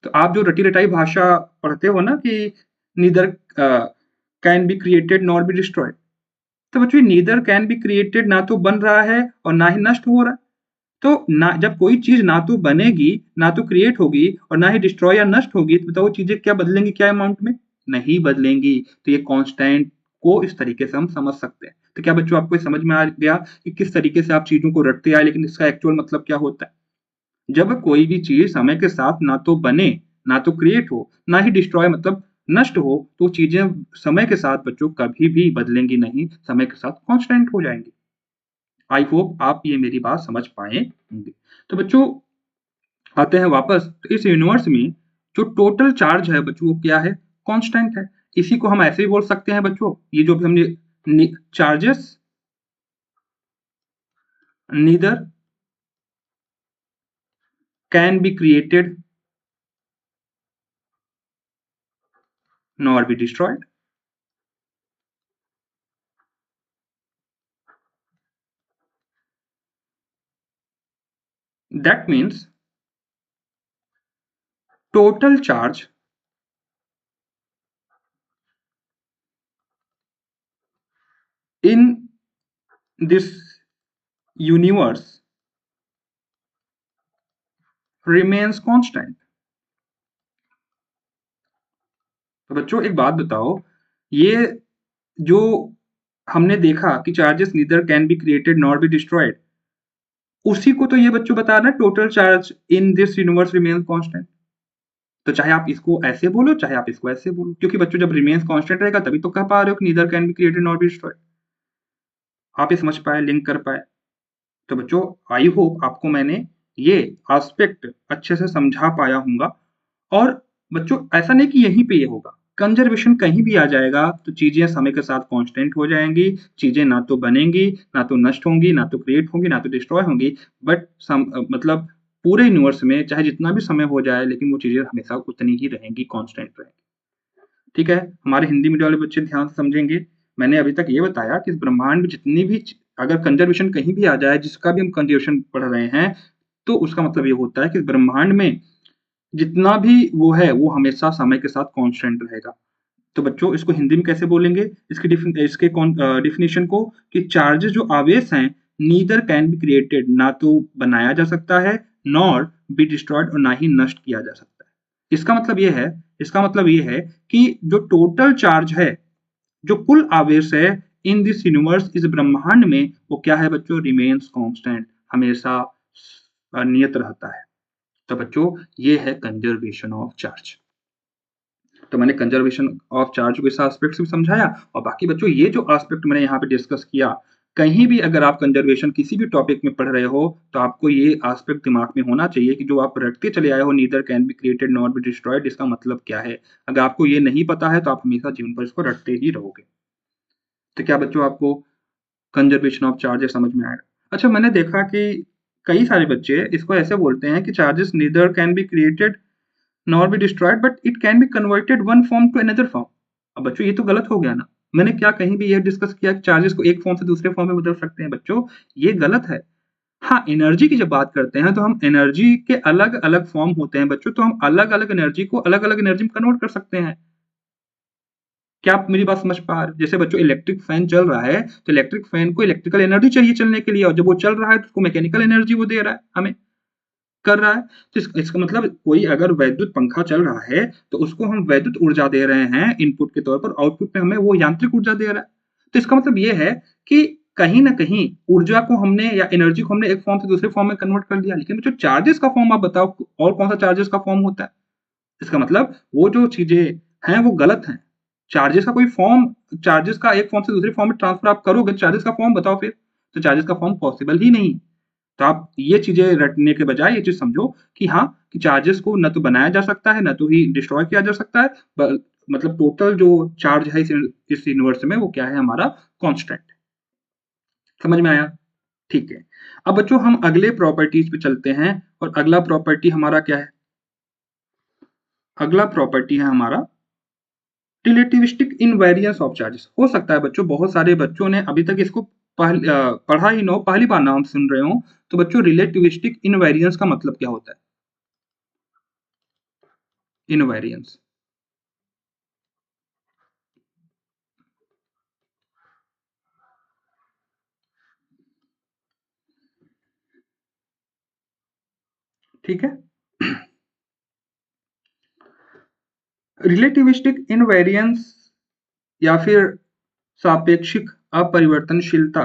तो आप जो रटी रटाई भाषा पढ़ते हो ना कि neither can be created nor be destroyed, तो बच्चों नीदर कैन बी क्रिएटेड ना तो बन रहा है और ना ही नष्ट हो रहा है। तो ना, जब कोई चीज ना तो बनेगी, ना तो क्रिएट होगी और ना ही डिस्ट्रॉय या नष्ट होगी, तो बताओ चीजें क्या बदलेंगी, क्या अमाउंट में? नहीं बदलेंगी। तो ये कांस्टेंट को इस तरीके से हम समझ सकते हैं। तो क्या बच्चों आपको समझ में आ गया कि किस तरीके से आप चीजों को रटते आए, लेकिन इसका एक्चुअल मतलब क्या होता है? जब कोई भी चीज समय के साथ ना तो बने, ना तो क्रिएट हो, ना ही डिस्ट्रॉय मतलब नष्ट हो, तो चीजें समय के साथ बच्चों कभी भी बदलेंगी नहीं, समय के साथ कांस्टेंट हो जाएंगी। आई होप आप ये मेरी बात समझ पाए होंगे। तो बच्चों आते हैं वापस, तो इस यूनिवर्स में जो टोटल चार्ज है बच्चों वो क्या है, कांस्टेंट है। इसी को हम ऐसे ही बोल सकते हैं बच्चों, ये जो भी हमने charges neither can be created nor be destroyed. That means total charge in this universe remains constant। तो बच्चों एक बात बताओ, ये जो हमने देखा कि charges neither can be created nor be destroyed, उसी को तो ये बच्चों बता रहा है total charge in this universe remains constant. तो चाहे आप इसको ऐसे बोलो चाहे आप इसको ऐसे बोलो, क्योंकि बच्चों जब रिमेन्स कांस्टेंट रहेगा तभी तो कह पा रहे हो कि neither can be created nor be destroyed. आप ये समझ पाए, लिंक कर पाए? तो बच्चों आई होप आपको मैंने ये एस्पेक्ट अच्छे से समझा पाया हूँगा। और बच्चों ऐसा नहीं कि यहीं पे ये होगा, कंजर्वेशन कहीं भी आ जाएगा तो चीजें समय के साथ कांस्टेंट हो जाएंगी। चीजें ना तो बनेंगी, ना तो नष्ट होंगी, ना तो क्रिएट होंगी, ना तो डिस्ट्रॉय होंगी। बट मतलब पूरे यूनिवर्स में चाहे जितना भी समय हो जाए, लेकिन वो चीजें हमेशा उतनी ही रहेंगी, कांस्टेंट रहेंगी। ठीक है, हमारे हिंदी मीडियम वाले बच्चे ध्यान से समझेंगे। मैंने अभी तक ये बताया कि इस ब्रह्मांड में जितनी भी अगर कंजर्वेशन कहीं भी आ जाए, जिसका भी हम कंजर्वेशन पढ़ रहे हैं, तो उसका मतलब ये होता है कि इस ब्रह्मांड में जितना भी वो है वो हमेशा समय के साथ कांस्टेंट रहेगा। तो बच्चों इसको हिंदी में कैसे बोलेंगे, इसकी डिफिनेशन को, कि चार्जेस जो आवेश हैं, नीदर कैन बी क्रिएटेड, ना तो बनाया जा सकता है, नॉर बी डिस्ट्रॉयड, और ना ही नष्ट किया जा सकता है। इसका मतलब ये है कि जो टोटल चार्ज है, जो कुल आवेश है इन दिस यूनिवर्स, इस ब्रह्मांड में, वो क्या है बच्चों, रिमेन्स कांस्टेंट, हमेशा नियत रहता है। तो बच्चों ये है कंजर्वेशन ऑफ चार्ज। तो मैंने कंजर्वेशन ऑफ चार्ज को इस एस्पेक्ट से भी समझाया। और बाकी बच्चों ये जो एस्पेक्ट मैंने यहाँ पे डिस्कस किया, कहीं भी अगर आप कंजर्वेशन किसी भी टॉपिक में पढ़ रहे हो तो आपको ये एस्पेक्ट दिमाग में होना चाहिए कि जो आप रटते चले आए हो, neither can be created nor be destroyed, इसका मतलब क्या है। अगर आपको ये नहीं पता है तो आप हमेशा जीवन पर इसको रटते ही रहोगे। तो क्या बच्चों आपको कंजर्वेशन ऑफ चार्जेस समझ में आएगा? अच्छा, मैंने देखा कि कई सारे बच्चे इसको ऐसे बोलते हैं कि charges neither can be created nor be destroyed but it can be converted one form to another form. अब बच्चों ये तो गलत हो गया ना। मैंने क्या कहीं भी ये डिस्कस किया कि चार्जेस को एक फॉर्म से दूसरे फॉर्म में बदल सकते हैं? बच्चों ये गलत है। हाँ, एनर्जी की जब बात करते हैं तो हम एनर्जी के अलग अलग फॉर्म होते हैं बच्चों, तो हम अलग अलग एनर्जी को अलग अलग एनर्जी में कन्वर्ट कर सकते हैं। क्या आप मेरी बात समझ पा रहे हैं? जैसे बच्चों इलेक्ट्रिक फैन चल रहा है तो इलेक्ट्रिक फैन को इलेक्ट्रिकल एनर्जी चाहिए चलने के लिए, और जब वो चल रहा है तो उसको मैकेनिकल एनर्जी वो दे रहा है हमें। कर रहा है। तो इसका मतलब कोई अगर वैद्युत पंखा चल रहा है तो उसको हम वैद्युत ऊर्जा दे रहे हैं इनपुट के तौर पर, आउटपुट में हमें वो यांत्रिक ऊर्जा दे रहा है। तो इसका मतलब ये है कि कहीं ना कहीं ऊर्जा को हमने या एनर्जी को हमने एक फॉर्म से दूसरे फॉर्म में कन्वर्ट कर दिया। लेकिन जो चार्जेस का फॉर्म आप बताओ और कौन सा चार्जेस का फॉर्म होता है? इसका मतलब वो जो चीजें हैं वो गलत हैं। चार्जेस का कोई फॉर्म, चार्जेस का एक फॉर्म से दूसरे फॉर्म में ट्रांसफर आप करोगे, चार्जेस का फॉर्म बताओ फिर। तो चार्जेस का फॉर्म पॉसिबल ही नहीं। तो आप ये चीजें रटने के बजाय ये चीज समझो कि हाँ, कि चार्जेस को न तो बनाया जा सकता है न तो ही डिस्ट्रॉय किया जा सकता है। मतलब टोटल जो चार्ज है इस यूनिवर्स में वो क्या है, हमारा कांस्टेंट। समझ में आया? ठीक है। अब बच्चों हम अगले प्रॉपर्टीज पे चलते हैं, और अगला प्रॉपर्टी हमारा क्या है? अगला प्रॉपर्टी है हमारा रिलेटिविस्टिक इनवेरियंस ऑफ चार्जेस। हो सकता है बच्चों बहुत सारे बच्चों ने अभी तक इसको पढ़ा ही ना हो, पहली बार नाम सुन रहे हो। तो बच्चों रिलेटिविस्टिक इनवेरियंस का मतलब क्या होता है? इनवेरियंस, ठीक है। रिलेटिविस्टिक इनवेरियंस या फिर सापेक्षिक अपरिवर्तनशीलता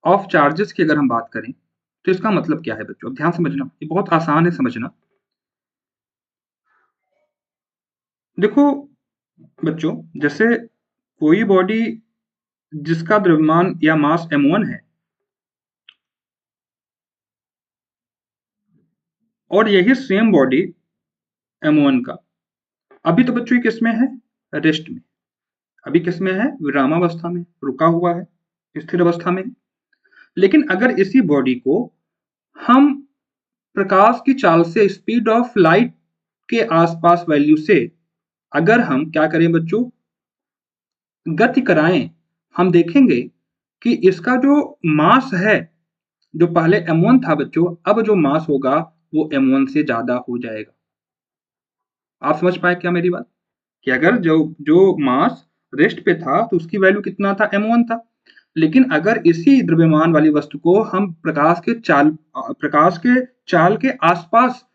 ऑफ चार्जेस की अगर हम बात करें तो इसका मतलब क्या है बच्चों? अब ध्यान समझना, ये बहुत आसान है समझना। देखो बच्चों, जैसे कोई बॉडी जिसका द्रव्यमान या मास m1 है, और यही सेम बॉडी m1 का अभी तो बच्चों ये किस में है? रेस्ट में। अभी किस में है? विरामावस्था में, रुका हुआ है, स्थिर अवस्था में। लेकिन अगर इसी बॉडी को हम प्रकाश की चाल से, स्पीड ऑफ लाइट के आसपास वैल्यू से अगर हम क्या करें बच्चों, गति कराएं, हम देखेंगे कि इसका जो मास है, जो पहले m1 था बच्चों, अब जो मास होगा वो m1 से ज्यादा हो जाएगा। आप समझ पाए क्या मेरी बात? कि अगर जो जो मास रेस्ट पे था तो उसकी वैल्यू कितना था? m1 था। लेकिन अगर इसी द्रव्यमान वाली वस्तु को हम प्रकाश के चाल के आसपास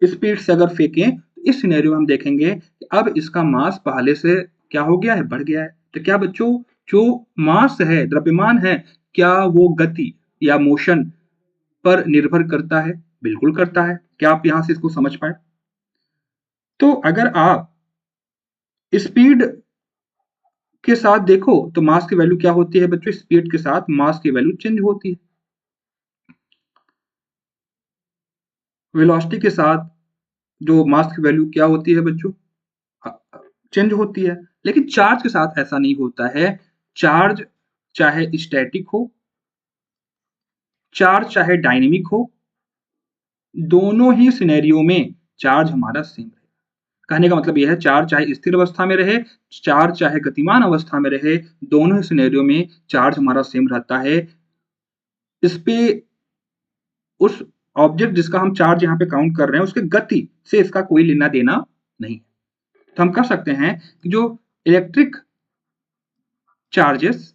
स्पीड से अगर फेंकें, तो इस सिनेरियो में हम देखेंगे कि अब इसका मास पहले से क्या हो गया है? बढ़ गया है। तो क्या बच्चों, जो मास है, द्रव्यमान है, क्या वो गति या मोशन पर निर्भर करता है? बिल्कुल करता है। क्या आप यहां से इसको समझ पाए? तो अगर आप स्पीड के साथ देखो तो मास की वैल्यू क्या होती है बच्चों? स्पीड के साथ मास की वैल्यू चेंज होती है। वेलोसिटी के साथ जो मास की वैल्यू क्या होती है बच्चों? चेंज होती है। लेकिन चार्ज के साथ ऐसा नहीं होता है। चार्ज चाहे स्टैटिक हो, चार्ज चाहे डायनेमिक हो, दोनों ही सिनेरियो में चार्ज हमारा सेम है। कहने का मतलब यह है, चार्ज चाहे स्थिर अवस्था में रहे, चार्ज चाहे गतिमान अवस्था में रहे, दोनों ही सिनेरियो में चार्ज हमारा सेम रहता है। इस पे उस ऑब्जेक्ट जिसका हम चार्ज यहाँ पे काउंट कर रहे हैं उसके गति से इसका कोई लेना देना नहीं। तो हम कह सकते हैं कि जो इलेक्ट्रिक चार्जेस,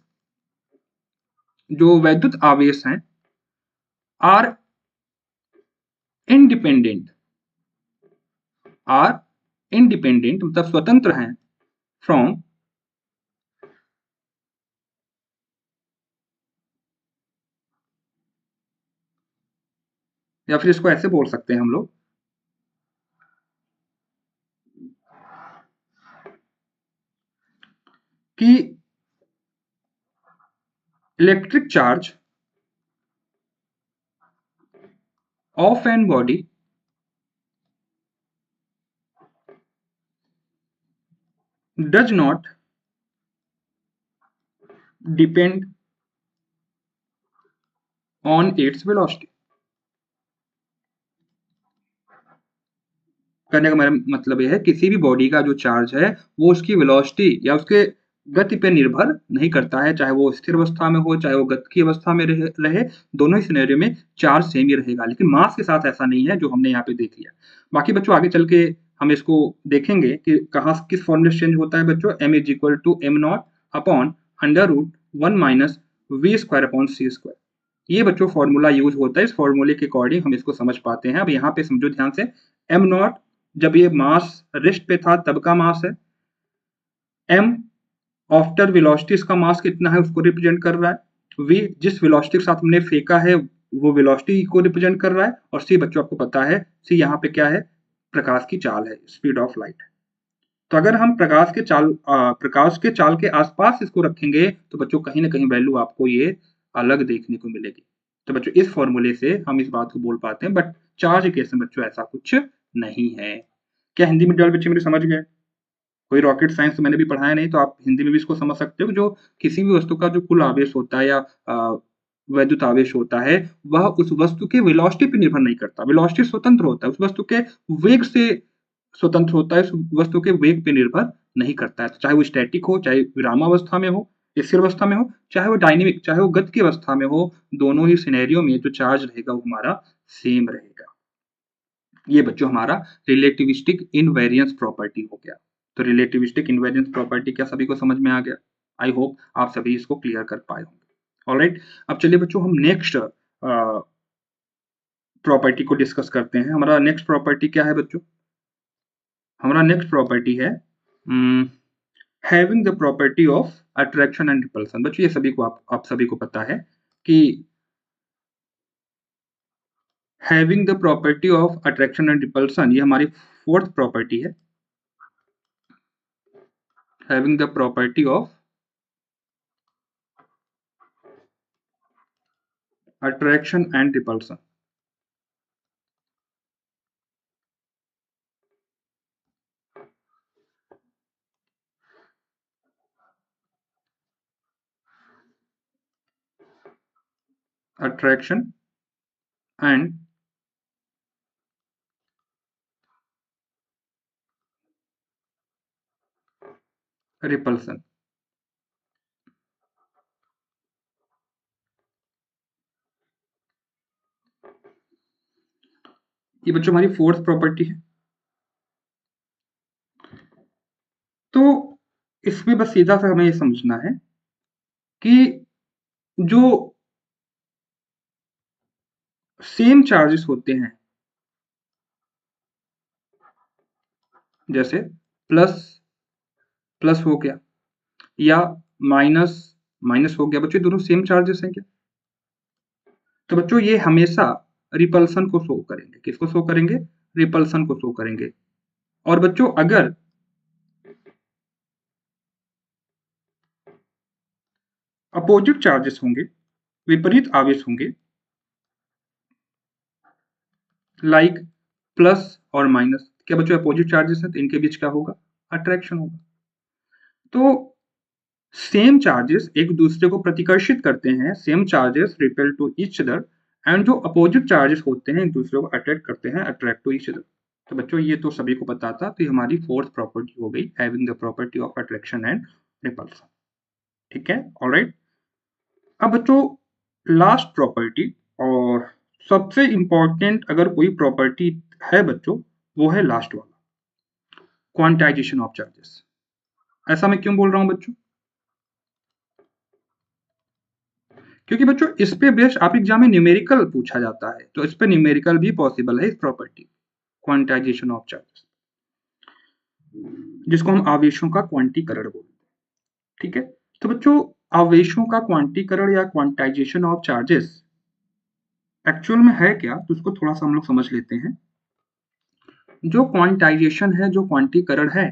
जो वैद्युत आवेश हैं, आर इंडिपेंडेंट, आर इंडिपेंडेंट मतलब स्वतंत्र हैं फ्रॉम या फिर इसको ऐसे बोल सकते हैं हम लोग कि electric charge of an body does not depend on its velocity. करने का मेरा मतलब यह है, किसी भी बॉडी का जो चार्ज है वो उसकी वेलोसिटी या उसके गति पे निर्भर नहीं करता है, चाहे वो स्थिर अवस्था में हो चाहे वो गति की अवस्था में रहे, दोनों ही सिनेरियो में चार्ज सेम ही रहेगा। लेकिन मास के साथ ऐसा नहीं है, जो हमने यहाँ पे देख लिया। बाकी बच्चों आगे चल के हम इसको देखेंगे कि कहाँ किस फॉर्मूले से चेंज होता है बच्चों। m is equal to m naught upon under root 1 minus v square upon c square. ये बच्चों फॉर्मूला यूज होता है, इस फॉर्मूले के अकॉर्डिंग हम इसको समझ पाते हैं। अब यहाँ पे समझो ध्यान से, एम नॉट जब ये मास रेस्ट पे था तब का मास है, एम आफ्टर वेलोसिटी इसका मास कितना है उसको रिप्रेजेंट कर रहा है, वी जिस वेलोसिटी के साथ हमने फेंका है वो वेलोसिटी को रिप्रेजेंट कर रहा है, और सी बच्चों आपको पता है सी यहाँ पे क्या है, प्रकाश की चाल है, स्पीड ऑफ लाइट है। तो अगर हम प्रकाश के चाल के आसपास इसको रखेंगे तो बच्चों कहीं ना कहीं वैल्यू आपको ये अलग देखने को मिलेगी। तो बच्चों इस फॉर्मूले से हम इस बात को बोल पाते हैं, बट चार्ज केस में बच्चों ऐसा कुछ नहीं है। क्या हिंदी में बच्चे मेरे समझ गए? कोई रॉकेट साइंस तो मैंने भी पढ़ाया नहीं, तो आप हिंदी में भी इसको समझ सकते हो। जो किसी भी वस्तु का जो कुल आवेश होता है या वैद्युत आवेश होता है, वह उस वस्तु के वेलोसिटी पे निर्भर नहीं करता, वेलोसिटी स्वतंत्र होता है, उस वस्तु के वेग से स्वतंत्र होता है, उस वस्तु के वेग पे निर्भर नहीं करता है। तो चाहे वो स्टैटिक हो, चाहे विरामावस्था में हो, स्थिर अवस्था में हो, चाहे वो डायनेमिक, चाहे वो गति की अवस्था में हो, दोनों ही सिनेरियो में जो चार्ज रहेगा वो हमारा सेम रहेगा। ये बच्चों हमारा रिलेटिविस्टिक इनवेरियंस प्रॉपर्टी हो गया। तो रिलेटिविस्टिक इनवेरियंस प्रॉपर्टी क्या सभी को समझ में आ गया? आई होप आप सभी इसको क्लियर कर पाए होंगे। ऑलराइट, अब चलिए बच्चों हम नेक्स्ट प्रॉपर्टी को डिस्कस करते हैं। हमारा नेक्स्ट प्रॉपर्टी क्या है बच्चों? हमारा नेक्स्ट प्रॉपर्टी है having the property of attraction and repulsion. बच्चों ये सभी को आप सभी को पता है कि having the property of attraction and repulsion ये हमारी फोर्थ प्रॉपर्टी है। Having the property of attraction and repulsion. Attraction and repulsion. ये बच्चों हमारी फोर्थ प्रॉपर्टी है। तो इसमें बस सीधा सा हमें ये समझना है कि जो सेम चार्जेस होते हैं, जैसे प्लस प्लस हो गया या माइनस माइनस हो गया, बच्चों दोनों सेम चार्जेस हैं क्या? तो बच्चों ये हमेशा रिपल्सन को शो करेंगे। किसको शो करेंगे? रिपल्सन को शो करेंगे। और बच्चों अगर अपोजिट चार्जेस होंगे, विपरीत आवेश होंगे, लाइक प्लस और माइनस, क्या बच्चों अपोजिट चार्जेस है तो इनके बीच क्या होगा? अट्रैक्शन होगा। तो सेम चार्जेस एक दूसरे को प्रतिकर्षित करते हैं, same charges repel to each other, and जो अपोजिट चार्जेस होते हैं एक दूसरे को अट्रैक्ट करते हैं, अट्रैक्ट टू ईच अदर। तो बच्चों ये तो सभी को पता था। तो ये हमारी फोर्थ प्रॉपर्टी हो गई, having the property of attraction and repulsion. ठीक है, ऑलराइट। अब बच्चों लास्ट प्रॉपर्टी और सबसे इंपॉर्टेंट अगर कोई प्रॉपर्टी है बच्चों, वो है लास्ट वाला, क्वांटाइजेशन ऑफ चार्जेस। ऐसा मैं क्यों बोल रहा हूं बच्चों? क्योंकि बच्चों इस पे बेस्ड आप एग्जाम में न्यूमेरिकल पूछा जाता है, तो इस पे न्यूमेरिकल भी पॉसिबल है इस प्रॉपर्टी, क्वांटाइजेशन ऑफ चार्जेस, जिसको हम आवेशों का क्वांटीकरण बोलते हैं। ठीक है, तो बच्चों आवेशों का क्वांटीकरण या क्वांटाइजेशन ऑफ चार्जेस एक्चुअल में है क्या, तो उसको थोड़ा सा हम लोग समझ लेते हैं। जो क्वांटाइजेशन है, जो क्वांटीकरण है,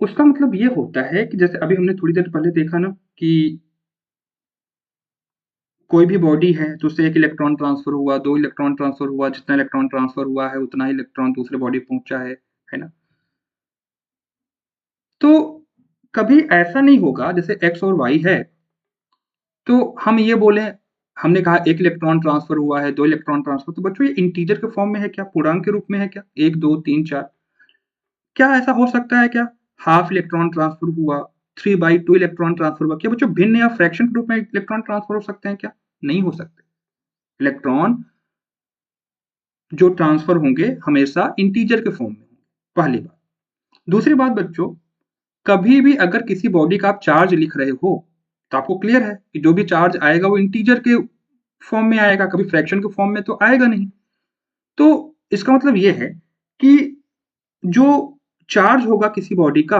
उसका मतलब ये होता है कि जैसे अभी हमने थोड़ी देर पहले देखा ना कि कोई भी बॉडी है तो उससे एक इलेक्ट्रॉन ट्रांसफर हुआ, दो इलेक्ट्रॉन ट्रांसफर हुआ, जितना इलेक्ट्रॉन ट्रांसफर हुआ है उतना ही इलेक्ट्रॉन दूसरे बॉडी पहुंचा है ना? तो कभी ऐसा नहीं होगा जैसे एक्स और वाई है तो हम ये बोले, हमने कहा एक इलेक्ट्रॉन ट्रांसफर हुआ है, दो इलेक्ट्रॉन ट्रांसफर, तो बच्चों ये इंटीजर के फॉर्म में है क्या, पूर्णांक के रूप में है क्या, एक दो तीन चार? क्या ऐसा हो सकता है क्या हाफ इलेक्ट्रॉन ट्रांसफर हुआ, 3/2 इलेक्ट्रॉन ट्रांसफर हुआ, क्या बच्चों भिन्न या फ्रैक्शन के रूप में इलेक्ट्रॉन ट्रांसफर हो सकते हैं क्या? नहीं हो सकते। इलेक्ट्रॉन जो ट्रांसफर होंगे हमेशा इंटीजर के फॉर्म में होंगे, पहली बात। दूसरी बात बच्चों, कभी भी अगर किसी बॉडी का आप चार्ज लिख रहे हो तो आपको क्लियर है कि जो भी चार्ज आएगा वो इंटीजर के फॉर्म में आएगा, कभी फ्रैक्शन के फॉर्म में तो आएगा नहीं। तो इसका मतलब ये है कि जो चार्ज होगा किसी बॉडी का,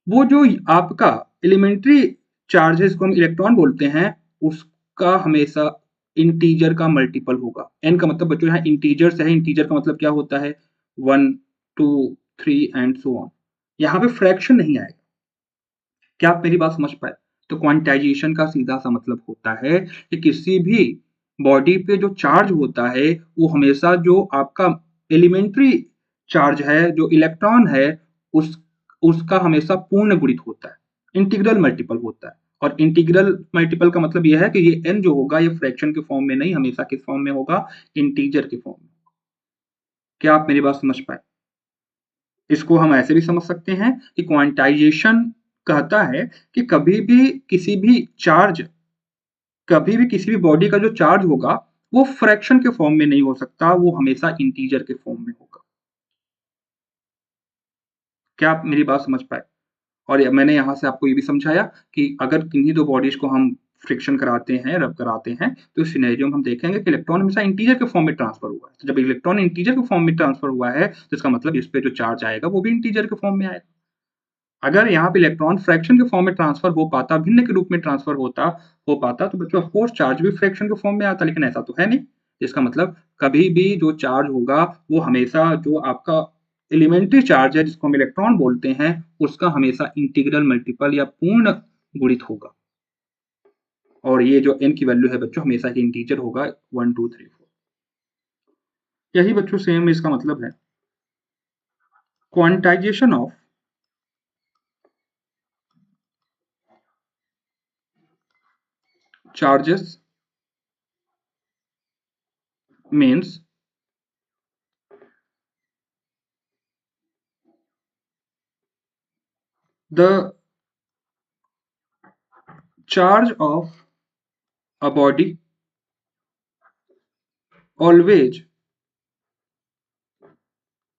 वो जो आपका एलिमेंट्री चार्ज है, जिसको हम इलेक्ट्रॉन बोलते हैं, उसका हमेशा इंटीजर का मल्टीपल होगा। एन का मतलब बच्चों यहाँ इंटीजर से है, इंटीजर का मतलब क्या होता है, 1 2 3 एंड सो ऑन। यहाँ पे फ्रैक्शन नहीं आएगा। क्या आप मेरी बात समझ पाए? तो क्वांटाइजेशन का सीधा सा मतलब होता है कि किसी भी बॉडी पे जो चार्ज होता है वो हमेशा जो आपका एलिमेंट्री चार्ज है, जो इलेक्ट्रॉन है, उसका हमेशा पूर्ण गुणित होता है, इंटीग्रल मल्टीपल होता है। और इंटीग्रल मल्टीपल का मतलब यह है कि ये n जो होगा ये फ्रैक्शन के फॉर्म में नहीं, हमेशा किस फॉर्म में होगा, इंटीजर के फॉर्म में। क्या आप मेरी बात समझ पाए? इसको हम ऐसे भी समझ सकते हैं कि क्वांटाइजेशन कहता है कि कभी भी किसी भी बॉडी का जो चार्ज होगा वो फ्रैक्शन के फॉर्म में नहीं हो सकता, वो हमेशा इंटीजर के फॉर्म में होगा। क्या आप मेरी बात समझ पाए? और मैंने यहाँ से आपको ये भी समझाया कि अगर किन्हीं दो बॉडीज को हम फ्रिक्शन कराते हैं, रब कराते हैं, तो इस सिनेरियो में हम देखेंगे कि इलेक्ट्रॉन हमेशा इंटीजर के फॉर्म में ट्रांसफर हुआ है। तो जब इलेक्ट्रॉन इंटीजर के फॉर्म में ट्रांसफर हुआ है तो इसका मतलब इस पे जो चार्ज आएगा वो भी इंटीजर के फॉर्म में आएगा। अगर यहाँ पे इलेक्ट्रॉन फ्रैक्शन के फॉर्म में ट्रांसफर हो पाता, भिन्न के रूप में ट्रांसफर हो पाता, तो बच्चों ऑफ कोर्स चार्ज भी फ्रैक्शन के फॉर्म में आता, लेकिन ऐसा तो है नहीं। इसका मतलब कभी भी जो चार्ज होगा वो हमेशा जो आपका एलिमेंट्री चार्ज है, जिसको हम इलेक्ट्रॉन बोलते हैं, उसका हमेशा इंटीग्रल मल्टीपल या पूर्ण गुणित होगा। और ये जो n की वैल्यू है बच्चों हमेशा ही इंटीजर होगा, 1 2 3 4। यही बच्चों सेम इसका मतलब है quantization of charges means the charge of a body always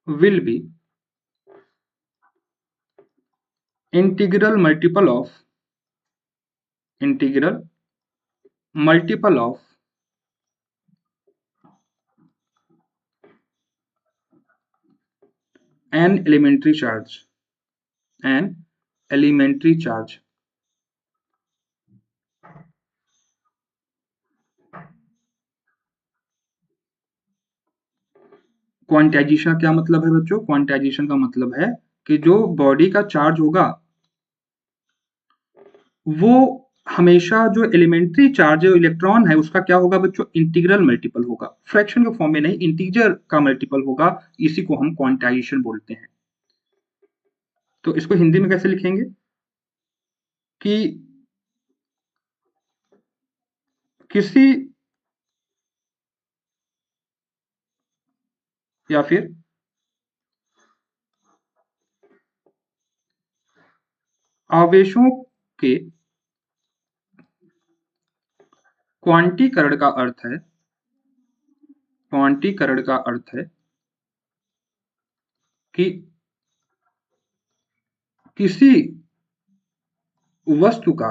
will be integral multiple of an elementary charge। Quantization का क्या मतलब है बच्चों? क्वांटाइजेशन का मतलब है कि जो बॉडी का चार्ज होगा वो हमेशा जो एलिमेंट्री चार्ज है, इलेक्ट्रॉन है, उसका क्या होगा बच्चों? इंटीग्रल मल्टीपल होगा, फ्रैक्शन के फॉर्म में नहीं, इंटीजर का मल्टीपल होगा। इसी को हम क्वांटाइजेशन बोलते हैं। तो इसको हिंदी में कैसे लिखेंगे कि किसी या फिर आवेशों के क्वांटीकरण का अर्थ है, क्वांटीकरण का अर्थ है कि किसी वस्तु का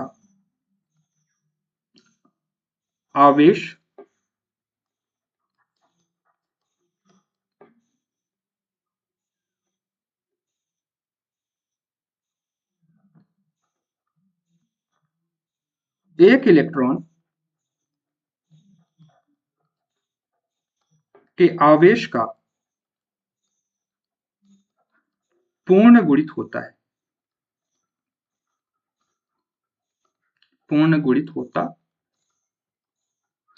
आवेश एक इलेक्ट्रॉन के आवेश का पूर्ण गुणित होता है, पूर्ण गुणित होता।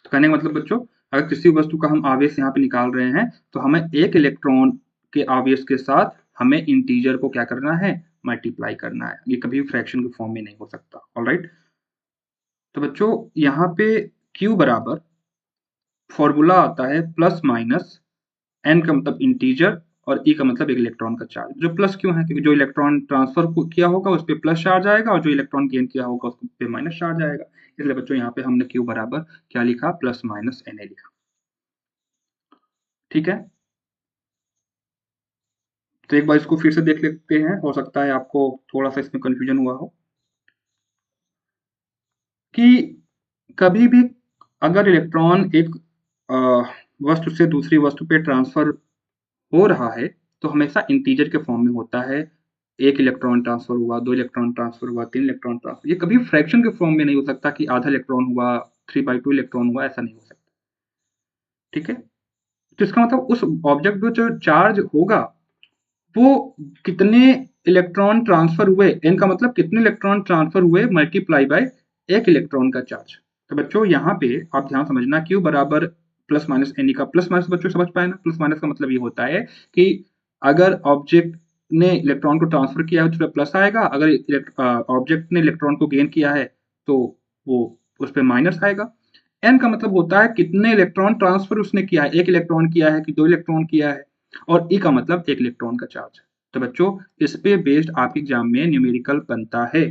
तो कहने का मतलब बच्चों, अगर किसी वस्तु का हम आवेश यहाँ पे निकाल रहे हैं तो हमें एक इलेक्ट्रॉन के आवेश के साथ हमें इंटीजर को क्या करना है? मल्टीप्लाई करना है। ये कभी फ्रैक्शन के फॉर्म में नहीं हो सकता। ऑलराइट। तो बच्चों यहाँ पे Q बराबर फॉर्मूला आता है प्लस माइनस n का मतलब इंटीजर और e का मतलब एक इलेक्ट्रॉन का चार्ज। जो प्लस क्यों है? क्योंकि जो इलेक्ट्रॉन ट्रांसफर किया होगा उस पर प्लस चार्ज आएगा और जो इलेक्ट्रॉन गेन किया होगा उस पर माइनस चार्ज आएगा। इसलिए बच्चों यहाँ पे हमने Q बराबर क्या लिखा? प्लस माइनस Na लिखा। ठीक है, तो एक बार इसको फिर से देख लेते हैं, हो सकता है आपको थोड़ा सा इसमें कंफ्यूजन हुआ हो। कि कभी भी अगर इलेक्ट्रॉन एक वस्तु से दूसरी वस्तु पे ट्रांसफर हो रहा है तो हमेशा इंटीजर के फॉर्म में होता है। 1 इलेक्ट्रॉन ट्रांसफर हुआ, 2 इलेक्ट्रॉन ट्रांसफर हुआ, 3 इलेक्ट्रॉन ट्रांसफर, ये कभी फ्रैक्शन के फॉर्म में नहीं हो सकता कि आधा इलेक्ट्रॉन हुआ, 3/2 इलेक्ट्रॉन हुआ, ऐसा नहीं हो सकता। ठीक है? तो इसका मतलब उस ऑब्जेक्ट पे जो चार्ज होगा वो कितने इलेक्ट्रॉन ट्रांसफर हुए, एन का मतलब कितने इलेक्ट्रॉन ट्रांसफर हुए मल्टीप्लाई बाय 1 इलेक्ट्रॉन का चार्ज। तो बच्चों यहाँ पे आप ध्यान समझना, Q बराबर प्लस माइनस एन का, प्लस माइनस बच्चों समझ पाए ना, प्लस माइनस का मतलब ये होता है कि अगर ऑब्जेक्ट ने इलेक्ट्रॉन को ट्रांसफर किया है तो प्लस आएगा, अगर ऑब्जेक्ट ने इलेक्ट्रॉन को गेन किया है तो वो उस पर माइनस आएगा। एन का मतलब होता है कितने इलेक्ट्रॉन ट्रांसफर उसने किया है, 1 इलेक्ट्रॉन किया है कि 2 इलेक्ट्रॉन किया है, और ई का मतलब 1 इलेक्ट्रॉन का चार्ज है। तो बच्चों इस पे बेस्ड आपके एग्जाम में न्यूमेरिकल बनता है,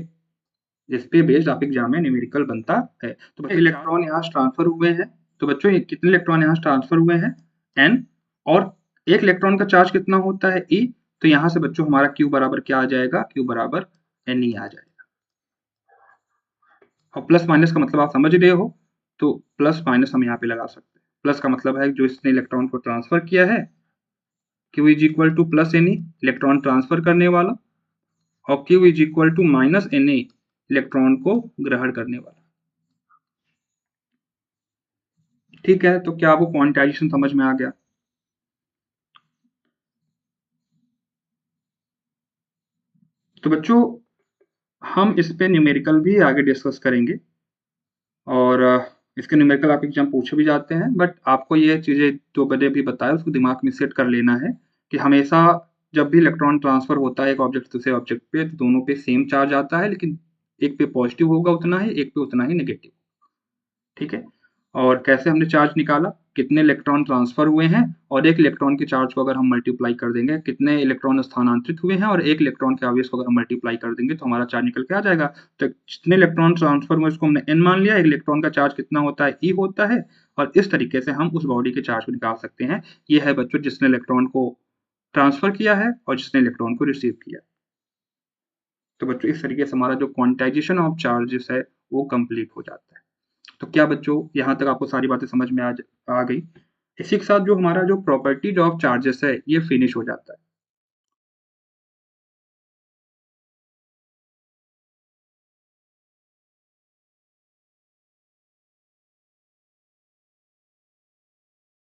इस पे बेस्ड आपके एग्जाम में न्यूमेरिकल बनता है। तो बच्चों इलेक्ट्रॉन यहाँ ट्रांसफर हुए हैं, तो बच्चों ये कितने इलेक्ट्रॉन यहाँ ट्रांसफर हुए हैं, एन, और 1 इलेक्ट्रॉन का चार्ज कितना होता है, ई। तो यहाँ से बच्चों हमारा क्यू बराबर क्या आ जाएगा, क्यू बराबर एन ई आ जाएगा। और प्लस माइनस का मतलब आप समझ रहे हो, तो प्लस माइनस हम यहाँ पे लगा सकते हैं। प्लस का मतलब है जो इसने इलेक्ट्रॉन को ट्रांसफर किया है, Q is equal to plus an electron transfer करने वाला, और Q is equal to minus an electron को ग्रहण करने वाला। ठीक है, तो क्या आपको क्वांटाइजेशन समझ में आ गया? तो बच्चों हम इस पे न्यूमेरिकल भी आगे डिस्कस करेंगे, और इसके न्यूमेरिकल आपके एग्जाम पूछे भी जाते हैं, बट आपको ये चीज़ें जो मैंने अभी बताया उसको दिमाग में सेट कर लेना है कि हमेशा जब भी इलेक्ट्रॉन ट्रांसफर होता है एक ऑब्जेक्ट से दूसरे ऑब्जेक्ट पे, तो दोनों पे सेम चार्ज आता है, लेकिन एक पे पॉजिटिव होगा उतना ही, एक पे उतना ही नेगेटिव। ठीक है, और कैसे हमने चार्ज निकाला, कितने इलेक्ट्रॉन ट्रांसफर हुए हैं, और 1 इलेक्ट्रॉन के चार्ज को अगर हम मल्टीप्लाई कर देंगे, कितने इलेक्ट्रॉन स्थानांतरित हुए हैं, और 1 इलेक्ट्रॉन के आवेश को अगर हम मल्टीप्लाई कर देंगे तो हमारा चार्ज निकल के आ जाएगा। तो जितने इलेक्ट्रॉन ट्रांसफर हुए उसको हमने एन मान लिया, 1 इलेक्ट्रॉन का चार्ज कितना होता है, ई होता है, और इस तरीके से हम उस बॉडी के चार्ज को निकाल सकते हैं। ये है बच्चों जिसने इलेक्ट्रॉन को ट्रांसफर किया है और जिसने इलेक्ट्रॉन को रिसीव किया। तो बच्चों इस तरीके से हमारा जो क्वांटाइजेशन ऑफ चार्जेस है वो कंप्लीट हो जाता है। तो क्या बच्चों यहाँ तक आपको सारी बातें समझ में आ गई? इसी के साथ जो हमारा जो प्रॉपर्टीज ऑफ चार्जेस है ये फिनिश हो जाता है।